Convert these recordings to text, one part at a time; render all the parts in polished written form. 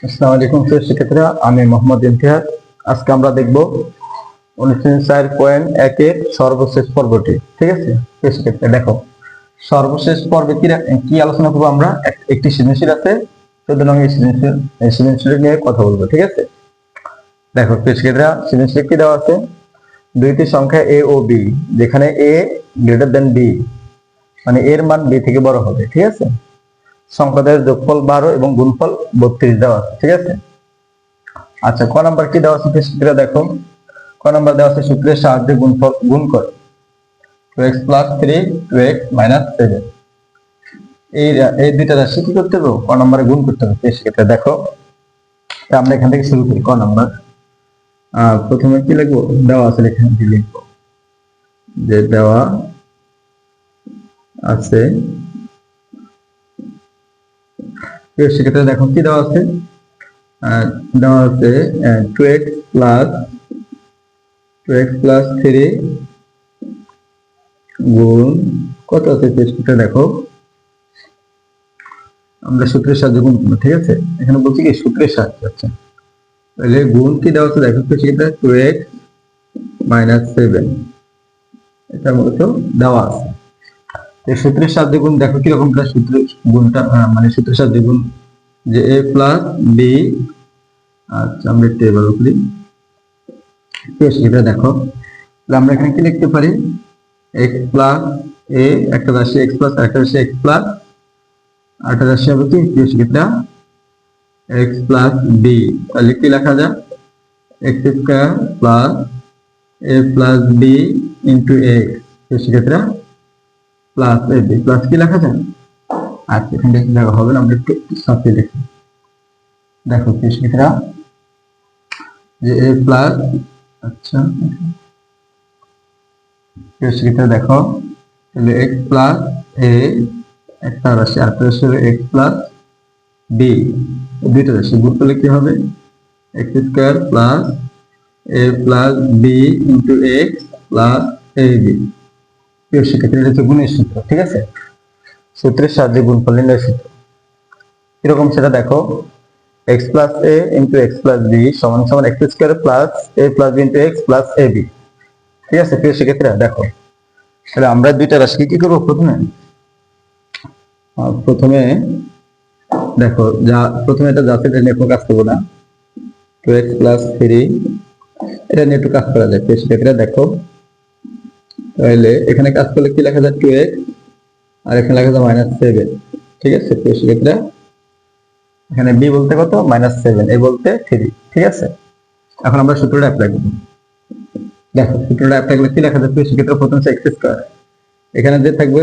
আসসালামু আলাইকুম প্রিয় শিক্ষার্থীরা, আমি মোহাম্মদ ইমতিয়াজ। আজকে আমরা দেখব অনুশীলনী 4.1 এর সর্বশেষ পর্বটি। ঠিক আছে প্রিয় শিক্ষার্থীরা, দেখো সর্বশেষ পর্বে কি আলোচনা করবো আমরা। একটি সৃজনশীল আছে, 14 নং সৃজনশীল নিয়ে কথা বলবো। ঠিক আছে, দেখো প্রিয় শিক্ষার্থীরা, সৃজনশীল কি দেওয়া আছে? দুইটি সংখ্যা এ ও বি, যেখানে এ গ্রেটার দেন বি, মানে এর মান বি থেকে বড় হবে। ঠিক আছে, সংখ্যাদের যোগফল 12 এবং গুণফল 32 দেওয়া আছে। ঠিক আছে, আচ্ছা ক নাম্বার কি দেওয়া আছে? দেখো ক নাম্বার দেওয়া আছে সূত্রের সাহায্যে গুণফল গুণ করো 2x + 3 2x - 7। এই দুইটা রাশি কি করতে হবে? ক নাম্বারে গুণ করতে হবে। সেক্ষেত্রে দেখো আমরা এখান থেকে শুরু করি। ক নাম্বার প্রথমে কি লিখবো? দেওয়া আছে, এখানে কি লিখবো? যে দেওয়া আছে, সেক্ষেত্রে দেখো কি দেওয়া আছে? দেওয়া আছে 2x + 3 গুণ কত আছে? সেটা দেখো আমরা সূত্রের সাহায্যে গুণ করবো। ঠিক আছে, এখানে বলছি কি সূত্রের সাহায্যে। আচ্ছা তাহলে গুণ কি দেওয়া আছে? দেখো সেটা 2x - 7, এটা মূলত দেওয়া আছে। এই সূত্রের সাহায্যে গুণ দেখো কিরকম সূত্রের গুণটা, মানে সূত্রের সাহায্যে গুণ যে a + b। আচ্ছা আমরা একটু এবার করি। সেটা দেখো আমরা এখানে কি লিখতে পারি? x + a একটা রাশি, x প্লাস একটা রাশি, x প্লাস আরেকটা রাশি হবে কি সেটা x + b। তাহলে কি লেখা যায়? x² + a + b * x, সেক্ষেত্রে প্লাস ab প্লাস কি লেখা যায়? আচ্ছা এখানে দেখা হবে না, আমরা একটু সাথে দেখি। দেখো সেক্ষেত্রে যে a প্লাস, আচ্ছা সেক্ষেত্রে দেখো তাহলে x + a একটা রাশি, আরেকটা রাশি হবে x + b, দুইটা রাশি গুণ করলে কি হবে? x² + a + b * x + ab। সেক্ষেত্রে এটা হচ্ছে গুণের সূত্র। ঠিক আছে, সূত্রের সাহায্যে গুণফল নির্ণয়ের সূত্র কিরকম সেটা দেখো। x + a * x + b = x² + a + b * x + ab। ঠিক আছে, সেক্ষেত্রে দেখো তাহলে আমরা দুইটা রাশি কি করবো? প্রথমে দেখো প্রথমে এটা যাচ্ছে, এটা নিয়ে কাজ করবো না। 2x + 3 এটা নিয়ে একটু কাজ করা যায়। সেক্ষেত্রে দেখো তাহলে এখানে কাজ করলে কি লেখা যায়? 2x, আর এখানে লেখা যায় -7। ঠিক আছে, সেক্ষেত্রে এখানে b বলতে কত? -7, a বলতে 3। ঠিক আছে, এখন আমরা সূত্রটা অ্যাপ্লাই করব। দেখো সূত্রটা অ্যাপ্লাই করলে কি লেখা যাবে? সেক্ষেত্রে প্রথমে x², এখানে যে থাকবে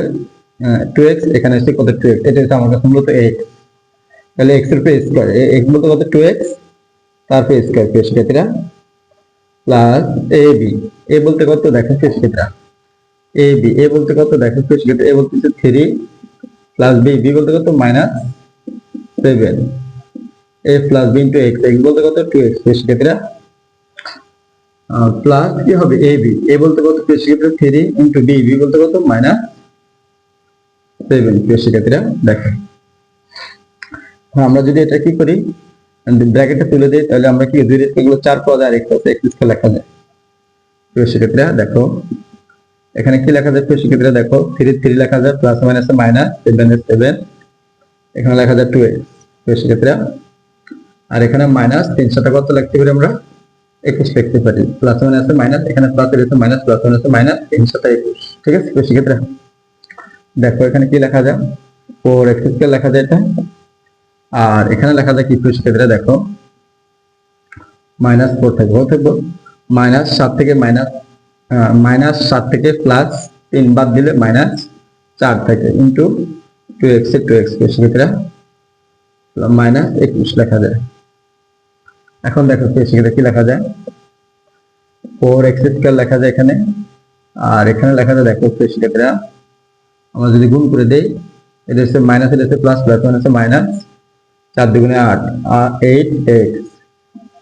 2x, এখানে এসে কত? 2x, এটা হচ্ছে আমার কাছে মূলত a। তাহলে x এর স্কয়ার, x বলতে কত? 2x, তারপর স্কয়ার, সেক্ষেত্রে প্লাস ab, a বলতে কত? দেখো সেক্ষেত্রে ab, a বলতে কত? দেখো সেক্ষেত্রে a বলতে 3 প্লাস b, b বলতে কত? -7, a plus b * x, x বলতে কত? 2x, সেক্ষেত্রে প্লাস কি হবে? ab, a বলতে কত? সেক্ষেত্রে 3 * b, b বলতে কত? -7, সেক্ষেত্রে দেখো আমরা যদি এটা কি করি, ব্র্যাকেটে তুলে দিই, তাহলে আমরা কি 2 এগুলো 4 পাওয়া যায়, আর x² লেখা যায়। সেক্ষেত্রে দেখো এখানে কি লেখা যায়? সেক্ষেত্রে দেখো 3 লেখা যায়, প্লাস মাইনাসে মাইনাস, 7 এখানে লেখা যায় 2x, সেক্ষেত্রে আর এখানে মাইনাস 3 সাথে কত লিখতে পারি? আমরা 21 লিখতে পারি। প্লাস মাইনাসে মাইনাস, এখানে প্লাস এর মাইনাস, প্লাস মাইনাসে মাইনাস, 3 সাথে 21। ঠিক আছে, সেক্ষেত্রে দেখো এখানে কি লেখা যায়? 4x² লেখা যায় এটা, আর এখানে লেখা যায় কি? সেক্ষেত্রে দেখো -4 থাকবে, -7 থেকে -7 থেকে +3 বাদ দিলে -4 থাকে, ইন্টু 2x এর 2x, সেক্ষেত্রে -21 লেখা যায়। এখন দেখো সেক্ষেত্রে কি লেখা যায়? 4x² লেখা যায় এখানে, আর এখানে লেখা যায় দেখো সেক্ষেত্রে আমরা যদি গুণ করে দেই, এটা হচ্ছে মাইনাস, এটা হচ্ছে প্লাস, প্লাস মানে হচ্ছে মাইনাস, 4 দুগুণে 8, 8x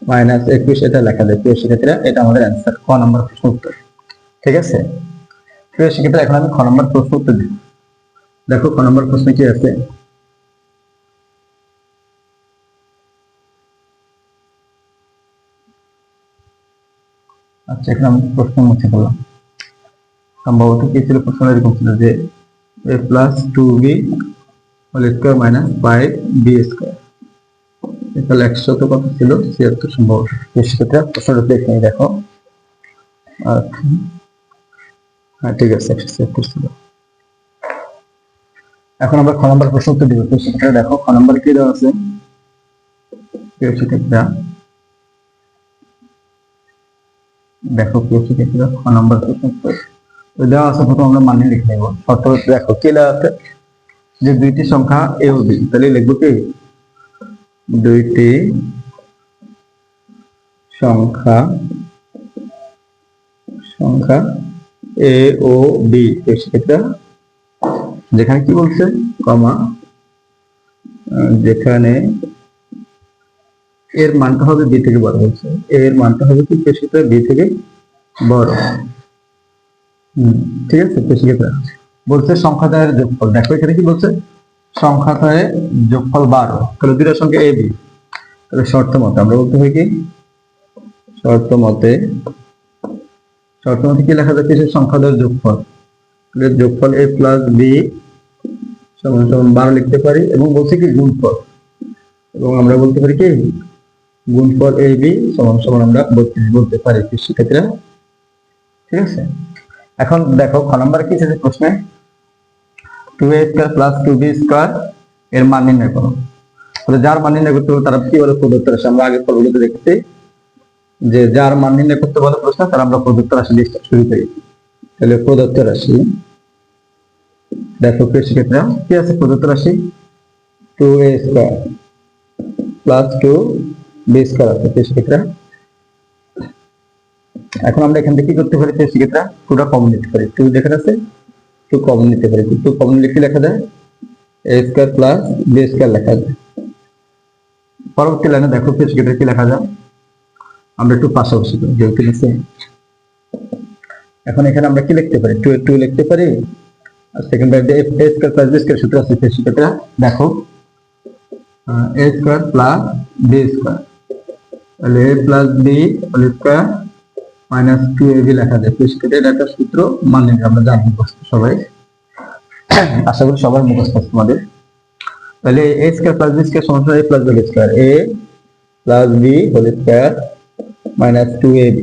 -21 এটা লেখা যায়। সেক্ষেত্রে এটা আমাদের অ্যান্সার, ক নম্বর প্রশ্ন উত্তর। ঠিক আছে, সেক্ষেত্রে এখন আমি খ নম্বর প্রশ্ন উত্তর দিই। দেখো খ নম্বর প্রশ্নে কি আছে? আচ্ছা, এখানে আমি প্রশ্ন মুছে ফেললাম। সম্ভবত কি ছিল, প্রশ্ন এরকম ছিল যে a plus two B whole square minus five B square, তাহলে 100 তো কত ছিল, 76 সম্ভবত। সেক্ষেত্রে প্রশ্নটা দেখে নিই, দেখো। আচ্ছা, হ্যাঁ ঠিক আছে, 176 ছিল। এখন আমরা খ নম্বর প্রশ্ন উত্তর দিব। সেক্ষেত্রে দেখো খ নম্বর কি দেওয়া আছে, সেক্ষেত্রে দেখো সেক্ষেত্রে খ নম্বর প্রশ্ন উত্তর দেওয়া আছে। প্রথম আমরা মানে লিখে নেব। শর্ত দেখো কি দেওয়া আছে, যে দুইটি সংখ্যা এ ও বি, তাহলে লিখবো কি দুইটি সংখ্যা সংখ্যা এ ও বি। সেক্ষেত্রে যেখানে কি বলছে কমা, যেখানে এর মানটা হবে বি থেকে বড়, বলছে এর মানটা হবে কি সেক্ষেত্রে বি থেকে বড়। ঠিক আছে, সেক্ষেত্রে বলছে সংখ্যাদ্বয়ের যোগফল। দেখো এখানে কি বলছে, সংখ্যাদ্বয়ের যোগফল 12, তাহলে দুইটা সংখ্যা এ বি, তাহলে শর্ত মতে আমরা বলতে হয় কি, শর্ত মতে কি লেখা যাচ্ছে, সংখ্যাদ্বয়ের যোগফল, যোগফল এ প্লাস বি সমান সমান 12 লিখতে পারি, এবং বলছে কি গুণফল, এবং আমরা বলতে পারি কি গুণফল এ বি সমান সমান আমরা 32 বলতে পারি। সেক্ষেত্রে ঠিক আছে। এখন দেখো খ নম্বর কি আছে প্রশ্নে, 2a square plus 2b square এর মান নির্ণয় করো। তাহলে যার মান নির্ণয় করতে হবে তারা কি বলে প্রদত্ত রাশি। আমরা আগে পর্বগুলোতে দেখেছি যে যার মান নির্ণয় করতে বলে প্রশ্ন, তার আমরা প্রদত্ত রাশি লিস্ট শুরু করি। তাহলে প্রদত্ত রাশি দেখো সেক্ষেত্রে কি আছে, প্রদত্ত রাশি 2a square plus 2b square আছে। সেক্ষেত্রে এখন আমরা এখান থেকে কি করতে পারি, সেক্ষেত্রে 2টা কমন নিতে পারি, 2 যেখানে আছে 2 কমন নিতে পারি। 2 কমন নিলে কি লেখা যায়, a square plus b square লেখা যায়। পরবর্তী লাইনে দেখো সেক্ষেত্রে কি লেখা যায়, আমরা একটু পাশাপাশি করি যেহেতু নিচে। এখন এখানে আমরা কি লিখতে পারি, 2 লিখতে পারি, আর সেকেন্ড ব্র্যাকেটে a square plus b square সূত্র আছে। সেক্ষেত্রে দেখো a square plus b square, তাহলে a plus b whole square minus 2ab লেখা যায়। সেক্ষেত্রে এটা একটা সূত্র, মানে আমরা জানি সবাই, আশা করি সবার মুখস্থ তোমাদের। তাহলে a square plus b square সমান a plus b whole square, a plus b whole square minus 2ab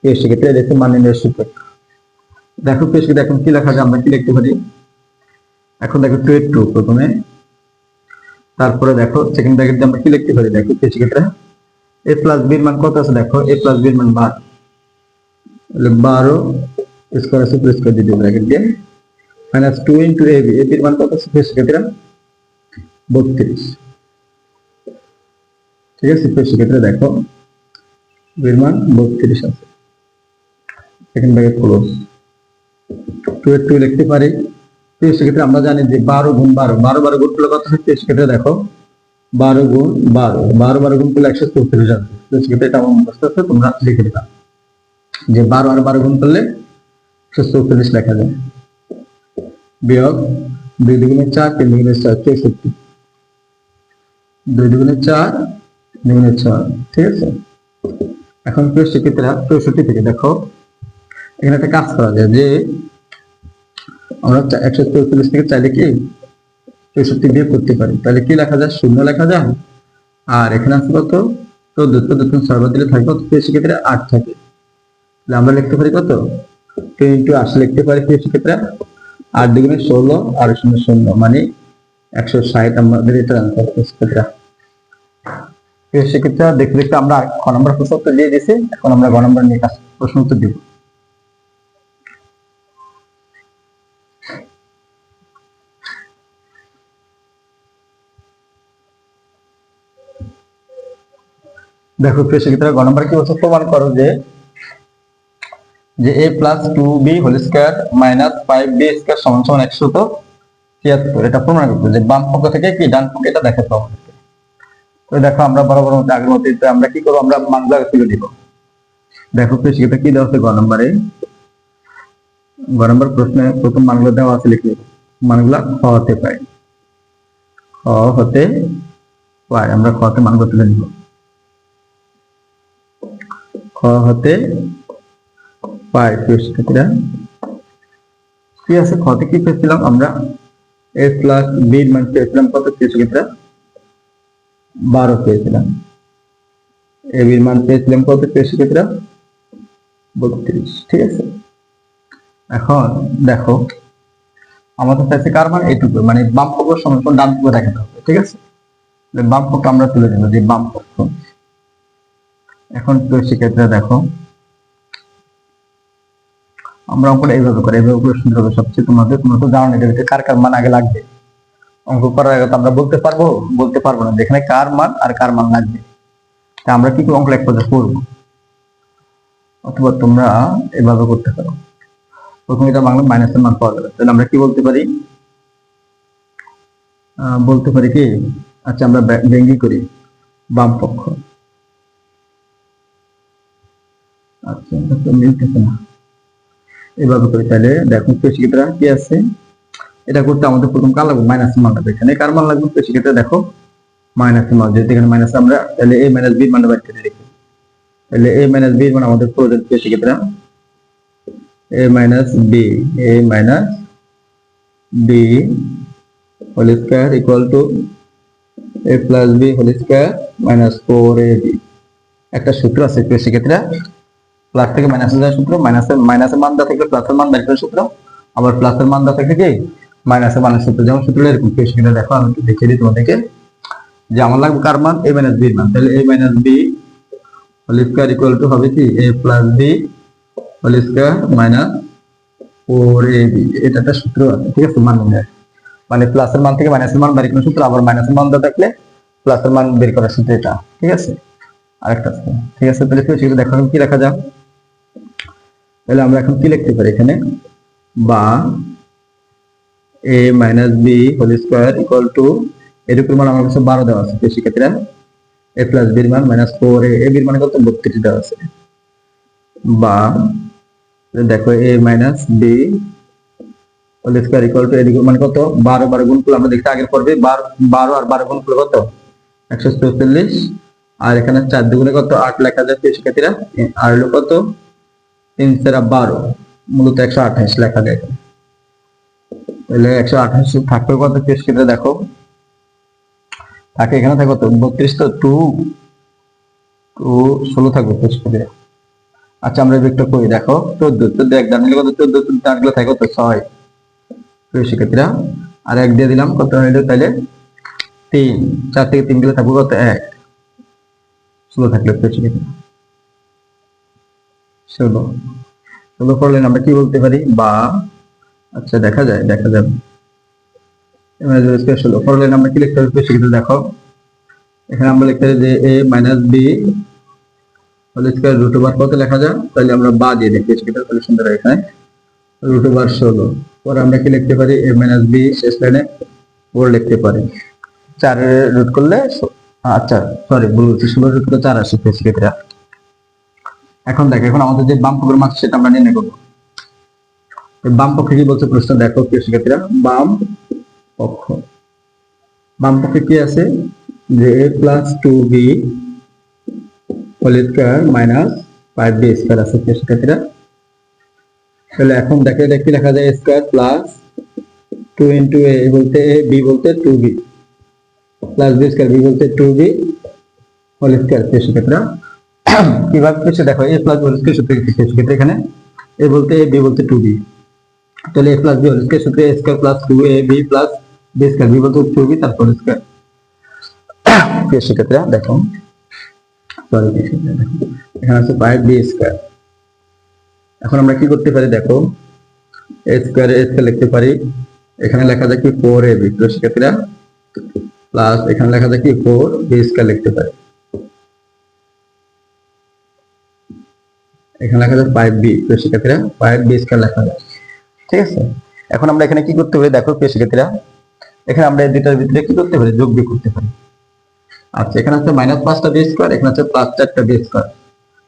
সেক্ষেত্রে দেখো মান নির্ণয়ের সূত্র। দেখো সেক্ষেত্রে এখন কি লেখা যায়, আমরা কি লিখতে পারি, এখন দেখো 2 প্রথমে, তারপরে দেখো সেকেন্ড ব্র্যাকেট দিয়ে আমরা কি লিখতে পারি, দেখো সেক্ষেত্রে a প্লাস b এর মান কত আছে, দেখো a প্লাস b এর মান 12, তাহলে 12 স্কয়ার আছে প্লাস করে দিতে ব্র্যাকেট দিয়ে মাইনাস 2 ইনটু ab, ab এর মান কত আছে সেক্ষেত্রে 32। ঠিক আছে, সেক্ষেত্রে দেখো b এর মান 32 আছে, সেকেন্ড ব্র্যাকেট ক্লোজ। 2 লিখতে পারি, সেক্ষেত্রে আমরা জানি যে 12 গুণ 12, 12 গুণ করলে কত হচ্ছে, সেক্ষেত্রে দেখো 12 গুণ 12 গুণ করলে 134 আসবে। সেক্ষেত্রে এটা আমার মুখস্থ আছে, তোমরা লিখে দিবা যে 12 আর 12 গুণ করলে 134 লেখা যায়, বিয়োগ 2 দুগুণে 4, 3 দুগুণে 4, 64, 2 দুগুণে 4, 3 দুগুণে 6। ঠিক আছে, এখন সেক্ষেত্রে 64 থেকে দেখো এখানে একটা কাজ করা যায় যে আমরা 134 থেকে চাইলে কি 64 বিয়োগ করতে পারি, তাহলে কি লেখা যায়, 0 লেখা যায়, আর এখানে আছে কত 14 6 দিলে থাকে কত, সেক্ষেত্রে 8 থাকে। তাহলে আমরা লিখতে পারি কত 2 ইনটু 80 লিখতে পারি। সেক্ষেত্রে 8 দুগুণে 16 আর 0 0 মানে 160 আমাদের এটা আনসার। সেক্ষেত্রে দেখতে দেখতে আমরা খ নম্বর প্রশ্ন উত্তর দিয়ে দিয়েছি। এখন আমরা গ নম্বর নিয়ে প্রশ্ন উত্তর দিব। দেখো সেক্ষেত্রে গ নম্বর কি বলছে, প্রমাণ করো যে a plus 2b whole square minus 5b square সমান সমান 173। এটা প্রমাণ করতে যে বাম পক্ষ থেকে কি ডান পক্ষে এটা দেখাতে হবে। তো দেখো আমরা বরাবর মতো আগের মতো আমরা কি করব, আমরা মানগুলো তুলে দিব। দেখো সেক্ষেত্রে কি দেওয়া আছে গ নম্বর প্রশ্নে প্রথম মানগুলো দেওয়া আছে, লিখে মানগুলা খ হতে পাই, খ হতে পাই, আমরা খ হতে মানগুলো তুলে নিব। হতে পাই। প্রিয় শিক্ষার্থীরা, কি আছে খতে কি পেয়েছিলাম আমরা? a প্লাস b এর মান পেয়েছিলাম কত? প্রিয় শিক্ষার্থীরা 12 পেয়েছিলাম। a এর মান পেয়েছিলাম কত? প্রিয় শিক্ষার্থীরা 32। ঠিক আছে, এখন দেখো আমাদের কাছে কার মান এইটুকু, মানে বাম পক্ষ সমীকরণ ডান পক্ষ দেখাতে হবে। ঠিক আছে, বাম পক্ষ আমরা তুলে দেবো যে বাম পক্ষ। এখন প্রিয় শিক্ষার্থীরা দেখো আমরা অঙ্কটা এইভাবে করি, এইভাবে করে সুন্দর হবে সবচেয়ে। তোমরা তো জানো এটার ভিতরে কার কার মান আগে লাগবে। অঙ্ক করার আগে তো আমরা বলতে পারবো না যেখানে কার মান আর কার মান লাগবে। তা আমরা কি করে অঙ্কটা এক পর্যায়ে করবো, অথবা তোমরা এভাবে করতে পারো। প্রথমে এটা বাংলা মাইনাসের মান পাওয়া যাবে, তাহলে আমরা কি বলতে পারি? কি, আচ্ছা আমরা ব্যঙ্গি করি বাম পক্ষ। আচ্ছা মিলতেছে না, এভাবে করি। তাহলে দেখো পেশিক্ষেত্রে কি আছে, এটা করতে আমাদের প্রথম কার লাগবে? মাইনাসের মান লাগবে। এখানে কার মান লাগবে? পেশিক্ষেত্রে দেখো মাইনাসের মান, যেহেতু এখানে মাইনাস আমরা, তাহলে a মাইনাস b মান বাইর করে রেখে, তাহলে a মাইনাস b মান আমাদের প্রয়োজন। পেশিক্ষেত্রে a minus b whole square equal to a plus b whole square minus 4ab। একটা সূত্র আছে পেশিক্ষেত্রে, প্লাস থেকে মাইনাসে যাওয়ার সূত্র, মাইনাসের মান দেওয়া থাকলে প্লাসের মান বের করার সূত্র, আবার প্লাসের মান দেওয়া থাকলে কি মাইনাসের মানের সূত্র। যেমন সূত্রটা এরকম। পেশিক্ষেত্রে দেখো আমি একটু দেখিয়ে দিই তোমাদেরকে যে আমার লাগবে কার মান? a মাইনাস b এর মান। তাহলে a minus b whole square equal to হবে কি a plus b whole square minus 4ab। এটা একটা সূত্র আছে। ঠিক আছে, মান নির্ণয়, মানে প্লাসের মান থেকে মাইনাসের মান বের করার সূত্র, আবার মাইনাসের মান দেওয়া থাকলে প্লাসের মান বের করার সূত্র এটা। ঠিক আছে, আরেকটা আছে। ঠিক আছে, তাহলে সেটা দেখো কি লেখা যায়। তাহলে আমরা এখন কি লিখতে পারি এখানে? বা a minus b whole square equal to, এর উপর মান আমার কাছে 12 দেওয়া আছে। সেক্ষেত্রে a প্লাস b এর মান মাইনাস 4a, এর মান কত? 32 দেওয়া আছে। বা দেখো a minus b whole square equal to, এর মান কত? 12 গুণ করলে আমরা দেখতে আগের পর্বে 12 আর 12 গুণ করলে কত? 144। আর এখানে 4 দুগুণে কত? 8 লেখা যায়। শিক্ষার্থীরা আর হলো কত? 3 4 12, মূলত 128 লেখা যায়। তাহলে 128 থাকবে কত? শিক্ষার্থীরা দেখো থাকে এখানে থাকে কত? 32, তো 2 16 থাকবে শিক্ষার্থীরা। আচ্ছা আমরা একটা করি, দেখো 14 এক দাঁড়ালে কত? 14 দাঁড়ালে থাকে কত? 6 শিক্ষার্থীরা। আর এক দিয়ে দিলাম কত হইলো? তাহলে 3, 4 থেকে 3 গেলে থাকবে কত? 1 16 থাকলে শিক্ষার্থীরা 16 করলে আমরা কি বলতে পারি? বা আচ্ছা দেখা যাবে 16 করলে আমরা কি লিখতে হবে? শিক্ষার্থীরা দেখো এখানে আমরা লিখতে পারি যে a minus b whole square root over কত লেখা যায়? তাহলে আমরা বা দিয়ে দেখি শিক্ষার্থীরা, তাহলে সুন্দর হয়। এখানে রুট ওভার 16, পরে আমরা কি লিখতে পারি? a মাইনাস b শেষ লাইনে 4 লিখতে পারি। 4 এর রুট করলে, আচ্ছা সরি ভুল হচ্ছে, 16 রুট করে 4 আসে শিক্ষার্থীরা। এখন দেখো, এখন আমাদের যে বাম পক্ষের মান সেটা আমরা নির্ণয় করবো। বাম পক্ষে কি বলছে প্রশ্ন দেখো প্রিয় শিক্ষার্থীরা। বাম পক্ষে কি আছে? যে a plus 2b whole square minus 5b square আছে প্রিয় শিক্ষার্থীরা। তাহলে এখন দেখো এটা কি লেখা যায়? স্কয়ার প্লাস 2 ইনটু a বলতে a, b বলতে 2b plus b square, b বলতে 2b হোল স্কয়ার প্রিয় শিক্ষার্থীরা। কিভাবে পেয়েছে দেখো, a plus b whole square সূত্রে লিখেছি শিক্ষার্থীরা। এখানে a বলতে a, b বলতে 2b, তাহলে a plus b whole square সূত্রে a square plus 2ab plus b square, b বলতে 2b তারপর স্কয়ার। প্রিয় শিক্ষার্থীরা দেখো, সরি দেখো এখানে আছে 5b স্কয়ার। এখন আমরা কি করতে পারি? দেখো a স্কয়ার লিখতে পারি, এখানে লেখা যায় কি 4ab প্রিয় শিক্ষার্থীরা, প্লাস এখানে লেখা যায় কি 4b স্কয়ার লিখতে পারি, এখানে লেখা যায় 5b প্রিয় শিক্ষার্থীরা, 5b স্কয়ার লেখা যায়। ঠিক আছে, এখন আমরা এখানে কি করতে পারি? দেখো প্রিয় শিক্ষার্থীরা, এখানে আমরা এই দুটার ভিতরে কি করতে পারি? যোগ বিয়োগ করতে পারি। আচ্ছা এখানে আছে মাইনাস 5টা বি স্কয়ার, এখানে আছে প্লাস 4টা বি স্কয়ার,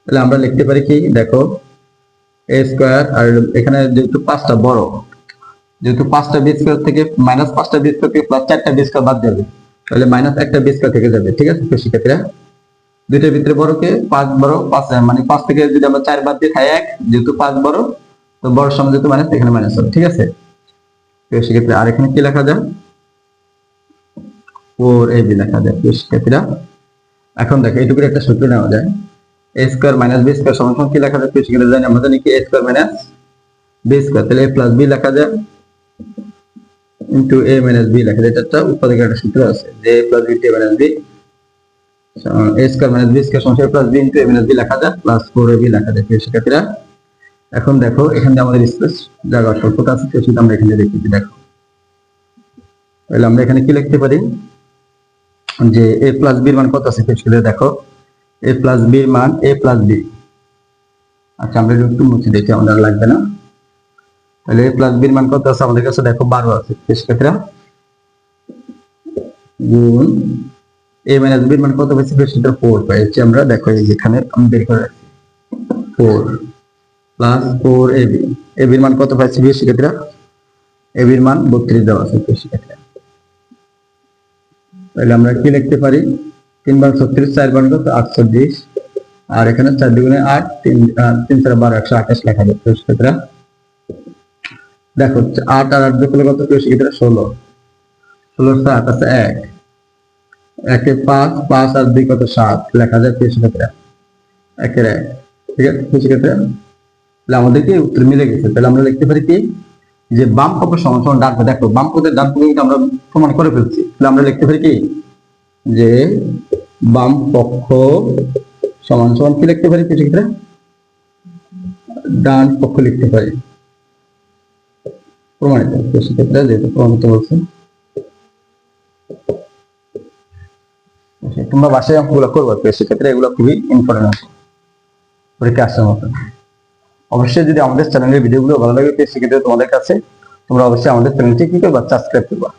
তাহলে আমরা লিখতে পারি কি? দেখো a স্কয়ার, আর এখানে যেহেতু 5টা বড়, যেহেতু 5টা বি স্কয়ার থেকে মাইনাস 5টা বি স্কয়ার থেকে প্লাস 4টা বি স্কয়ার বাদ যাবে, তাহলে মাইনাস 1টা বি স্কয়ার থেকে যাবে। ঠিক আছে প্রিয় শিক্ষার্থীরা, দুইটার ভিতরে বড় কে? 5 বড়, 5 মানে 5 থেকে যদি আমরা 4 বাদ দিয়ে খাই 1, যেহেতু 5 বড়, তো বড় সমান যেহেতু মাইনাস, এখানে মাইনাস হবে, ঠিক আছে? তো সেক্ষেত্রে আর এখানে কি লেখা যায়? 4ab লেখা যায়। তো সেক্ষেত্রে এখন দেখো এইটুকুর একটা সূত্র নেওয়া যায়, a square minus b square সমান সমান কি লেখা যায়? তো সেক্ষেত্রে জানি আমরা জানি কি a square minus b square, তাহলে a প্লাস b লেখা যায় ইনটু a মাইনাস b লেখা যায়। এটা একটা উৎপাদকের একটা সূত্র আছে যে a plus b a minus b a square minus b square সমান a plus b into a minus b লেখা যায় প্লাস 4ab লেখা যায়। তো সেক্ষেত্রে এখন দেখো এখানে আমাদের স্পেস জায়গা স্বল্পতা আছে, তো সেটা আমরা এখানে লিখেছি। দেখো তাহলে আমরা এখানে কি লিখতে পারি যে a প্লাস b এর মান কত আছে? তো সেটা দেখো a প্লাস b এর মান a প্লাস b, আচ্ছা আমরা একটু মুছে দেখি, আমাদের লাগবে না। তাহলে a প্লাস b এর মান কত আছে আমাদের কাছে? দেখো 12 আছে। তো সেক্ষেত্রে গুণ a মাইনাস b এর মান কত পাইছি? তো সেটা 4 পাইছি আমরা। দেখো এখানে আমি বের করে রাখছি 4 প্লাস 4ab, ab এর মান কত পাইছি? সেক্ষেত্রে ab এর মান 32 দেওয়া আছে। তো সেক্ষেত্রে তাহলে আমরা কি লিখতে পারি? 3 বার 36, 4 বার কত? 48, আর এখানে 4 দুগুণে 8, 3 4 12, 128 লেখা যায়। তো সেক্ষেত্রে দেখো 8 আর 8 যোগ করলে কত? তো সেক্ষেত্রে 16, 16 7 আছে 1, 1 এ 5, 5 আর 2 কত? 7 লেখা যায়। তো সেক্ষেত্রে 1 এর 1, ঠিক আছে? তো সেক্ষেত্রে তাহলে আমাদেরকে উত্তর মিলে গেছে। তাহলে আমরা লিখতে পারি কি যে বাম পক্ষ সমান সমান ডান পক্ষ। দেখো বাম পক্ষের ডান পক্ষ আমরা প্রমাণ করে ফেলছি, তাহলে আমরা লিখতে পারি কি যে বাম পক্ষ সমান সমান কি লিখতে পারি? সেক্ষেত্রে ডান পক্ষ লিখতে পারি, প্রমাণিত। তো সেক্ষেত্রে যেহেতু প্রমাণিত বলছে, তোমরা বাসায় অঙ্কগুলো করবে, তো সেক্ষেত্রে এগুলো খুবই ইম্পর্টেন্ট আছে পরীক্ষা আসার মতো। অবশ্যই যদি আমাদের চ্যানেলের ভিডিওগুলো ভালো লাগে, তো সেক্ষেত্রে তোমাদের কাছে তোমরা অবশ্যই আমাদের চ্যানেলটি কি করবা? সাবস্ক্রাইব করবা।